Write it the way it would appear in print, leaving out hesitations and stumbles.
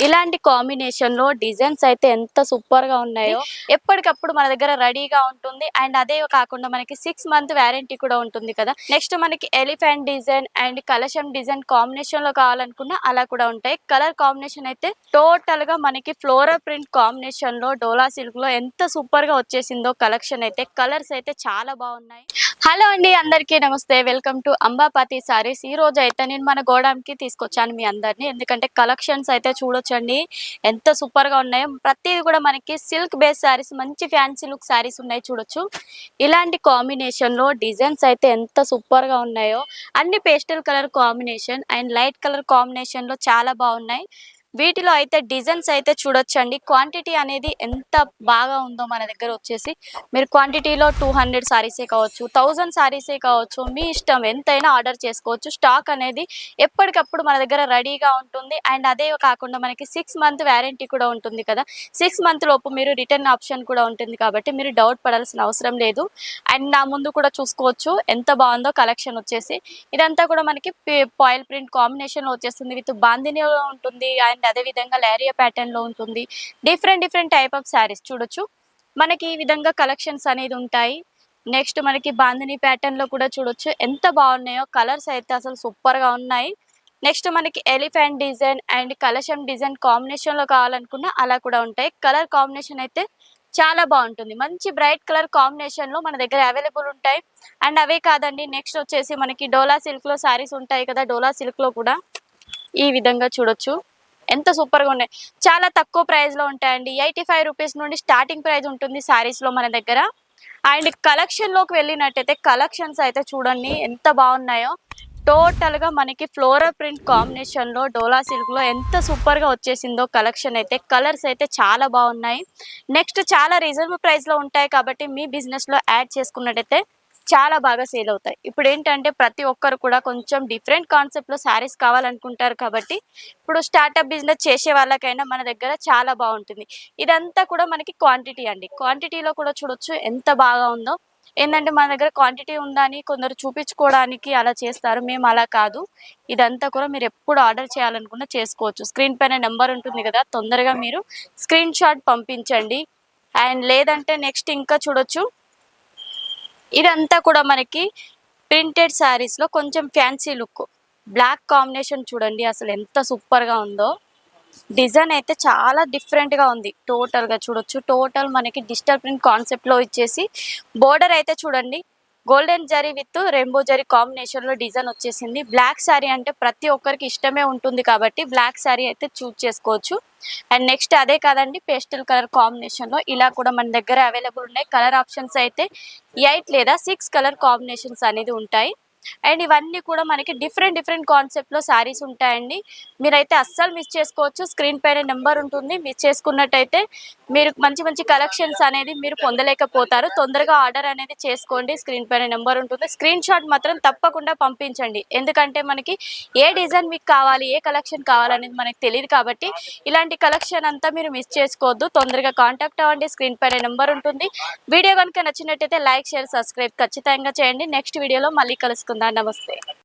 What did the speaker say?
ఇలాంటి కాంబినేషన్‌లో డిజైన్స్ అయితే ఎంత సూపర్‌గా ఉన్నాయో! ఎప్పటికప్పుడు మన దగ్గర రెడీగా ఉంటుంది. అండ్ అదే కాకుండా మనకి 6 మంత్ వారంటీ కూడా ఉంటుంది కదా! నెక్స్ట్ మనకి ఎలిఫెంట్ డిజైన్ అండ్ కలశం డిజైన్ కాంబినేషన్‌లో కావాలనుకున్నా అలా కూడా ఉంటాయి. కలర్ కాంబినేషన్ అయితే టోటల్‌గా మనకి ఫ్లోరల్ ప్రింట్ కాంబినేషన్‌లో డోలా సిల్క్‌లో ఎంత సూపర్‌గా వచ్చేసిందో కలెక్షన్ అయితే. కలర్స్ అయితే చాలా బాగున్నాయి. హలో అండి, అందరికీ నమస్తే. Welcome to Ambapathi Sarees. ఈ రోజు అయితే నేను మన గోడౌన్‌కి తీసుకొచ్చాను మీ అందరిని. ఎందుకంటే కలెక్షన్స్ అయితే చూడొచ్చండి ఎంత సూపర్‌గా ఉన్నాయో. ప్రతిది కూడా మనకి సిల్క్ బేస్ సారీస్, మంచి ఫ్యాన్సీ లుక్ సారీస్ ఉన్నాయి చూడొచ్చు. ఇలాంటి కాంబినేషన్‌లో డిజైన్స్ అయితే ఎంత సూపర్‌గా ఉన్నాయో. అన్ని pastel colour combination and light colour కాంబినేషన్‌లో చాలా బాగున్నాయి. వీటిలో అయితే డిజైన్స్ అయితే చూడొచ్చండి. క్వాంటిటీ అనేది ఎంత బాగా ఉందో మన దగ్గర వచ్చేసి. మీరు క్వాంటిటీలో 200 సారీసే కావచ్చు, 1000 సారీసే కావచ్చు, మీ ఇష్టం ఎంతైనా ఆర్డర్ చేసుకోవచ్చు. స్టాక్ అనేది ఎప్పటికప్పుడు మన దగ్గర రెడీగా ఉంటుంది. అండ్ అదే కాకుండా మనకి 6 మంత్ వారంటీ కూడా ఉంటుంది కదా! 6 మంత్ లోపు మీరు రిటర్న్ ఆప్షన్ కూడా ఉంటుంది కాబట్టి మీరు డౌట్ పడాల్సిన అవసరం లేదు. అండ్ నా ముందు కూడా చూసుకోవచ్చు ఎంత బాగుందో కలెక్షన్ వచ్చేసి. ఇదంతా కూడా మనకి పాయిల్ ప్రింట్ కాంబినేషన్‌లో వచ్చేస్తుంది. విత్ బాందినిలో ఉంటుంది. అండ్ అదే విధంగా లేరియా ప్యాటర్న్‌లో ఉంటుంది. డిఫరెంట్ టైప్ ఆఫ్ సారీస్ చూడొచ్చు. మనకి ఈ విధంగా కలెక్షన్స్ అనేది ఉంటాయి. నెక్స్ట్ మనకి బాందిని ప్యాటర్న్‌లో కూడా చూడొచ్చు. ఎంత బాగున్నాయో కలర్స్ అయితే అసలు సూపర్‌గా ఉన్నాయి. నెక్స్ట్ మనకి ఎలిఫెంట్ డిజైన్ అండ్ కలశం డిజైన్ కాంబినేషన్‌లో కావాలనుకున్నా అలా కూడా ఉంటాయి. కలర్ కాంబినేషన్ అయితే చాలా బాగుంటుంది. మంచి బ్రైట్ కలర్ కాంబినేషన్‌లో మన దగ్గర అవైలబుల్ ఉంటాయి. అండ్ అవే కాదండి, నెక్స్ట్ వచ్చేసి మనకి డోలా సిల్క్‌లో సారీస్ ఉంటాయి కదా! డోలా సిల్క్‌లో కూడా ఈ విధంగా చూడొచ్చు. ఎంత సూపర్‌గా ఉన్నాయి. చాలా తక్కువ ప్రైస్‌లో ఉంటాయండి. 85 రూపీస్ నుండి స్టార్టింగ్ ప్రైస్ ఉంటుంది సారీస్‌లో మన దగ్గర. అండ్ కలెక్షన్‌లోకి వెళ్ళినట్టయితే కలెక్షన్స్ అయితే చూడండి ఎంత బాగున్నాయో. టోటల్‌గా మనకి ఫ్లోరల్ ప్రింట్ కాంబినేషన్‌లో డోలా సిల్క్‌లో ఎంత సూపర్‌గా వచ్చేసిందో కలెక్షన్ అయితే. కలర్స్ అయితే చాలా బాగున్నాయి. నెక్స్ట్ చాలా రీజనబుల్ ప్రైస్‌లో ఉంటాయి కాబట్టి మీ బిజినెస్‌లో యాడ్ చేసుకున్నట్టయితే చాలా బాగా సేల్ అవుతాయి. ఇప్పుడేంటంటే ప్రతి ఒక్కరు కూడా కొంచెం డిఫరెంట్ కాన్సెప్ట్‌లో శారీస్ కావాలనుకుంటారు కాబట్టి, ఇప్పుడు స్టార్టప్ బిజినెస్ చేసే వాళ్ళకైనా మన దగ్గర చాలా బాగుంటుంది. ఇదంతా కూడా మనకి క్వాంటిటీ అండి. క్వాంటిటీలో కూడా చూడొచ్చు ఎంత బాగా ఉందో. ఏందంటే మన దగ్గర క్వాంటిటీ ఉందని కొందరు చూపించుకోవడానికి అలా చేస్తారు. మేము అలా కాదు. ఇదంతా కూడా మీరు ఎప్పుడు ఆర్డర్ చేయాలనుకున్నా చేసుకోవచ్చు. స్క్రీన్ పైన నెంబర్ ఉంటుంది కదా! తొందరగా మీరు స్క్రీన్ షాట్ పంపించండి. అండ్ లేదంటే నెక్స్ట్ ఇంకా చూడొచ్చు. ఇదంతా కూడా మనకి ప్రింటెడ్ శారీస్‌లో కొంచెం ఫ్యాన్సీ లుక్. బ్లాక్ కాంబినేషన్ చూడండి అసలు ఎంత సూపర్‌గా ఉందో. డిజైన్ అయితే చాలా డిఫరెంట్‌గా ఉంది. టోటల్‌గా చూడొచ్చు. టోటల్ మనకి డిజిటల్ ప్రింట్ కాన్సెప్ట్‌లో ఇచ్చేసి బోర్డర్ అయితే చూడండి. Golden zari with rainbow zari కాంబినేషన్‌లో డిజైన్ వచ్చేసింది. బ్లాక్ శారీ అంటే ప్రతి ఒక్కరికి ఇష్టమే ఉంటుంది కాబట్టి బ్లాక్ శారీ అయితే చూజ్ చేసుకోవచ్చు. అండ్ నెక్స్ట్ అదే కాదండి, పేస్టల్ కలర్ కాంబినేషన్‌లో ఇలా కూడా మన దగ్గర అవైలబుల్ ఉన్నాయి. కలర్ ఆప్షన్స్ అయితే 8 లేదా 6 కలర్ కాంబినేషన్స్ అనేది ఉంటాయి. అండ్ ఇవన్నీ కూడా మనకి డిఫరెంట్ కాన్సెప్ట్‌లో శారీస్ ఉంటాయండి. మీరైతే అస్సలు మిస్ చేసుకోవచ్చు. స్క్రీన్ పైన నెంబర్ ఉంటుంది. మిస్ చేసుకున్నట్టయితే మీరు మంచి కలెక్షన్స్ అనేది మీరు పొందలేకపోతారు. తొందరగా ఆర్డర్ అనేది చేసుకోండి. స్క్రీన్ పైన నెంబర్ ఉంటుంది. స్క్రీన్ షాట్ మాత్రం తప్పకుండా పంపించండి. ఎందుకంటే మనకి ఏ డిజైన్ మీకు కావాలి, ఏ కలెక్షన్ కావాలనేది మనకు తెలీదు కాబట్టి ఇలాంటి కలెక్షన్ అంతా మీరు మిస్ చేసుకోవద్దు. తొందరగా కాంటాక్ట్ అవ్వండి. స్క్రీన్ పైన నెంబర్ ఉంటుంది. వీడియో కనుక నచ్చినట్టయితే లైక్, షేర్, సబ్స్క్రైబ్ ఖచ్చితంగా చేయండి. నెక్స్ట్ వీడియోలో మళ్ళీ కలుసుకుందాం. నమస్తే.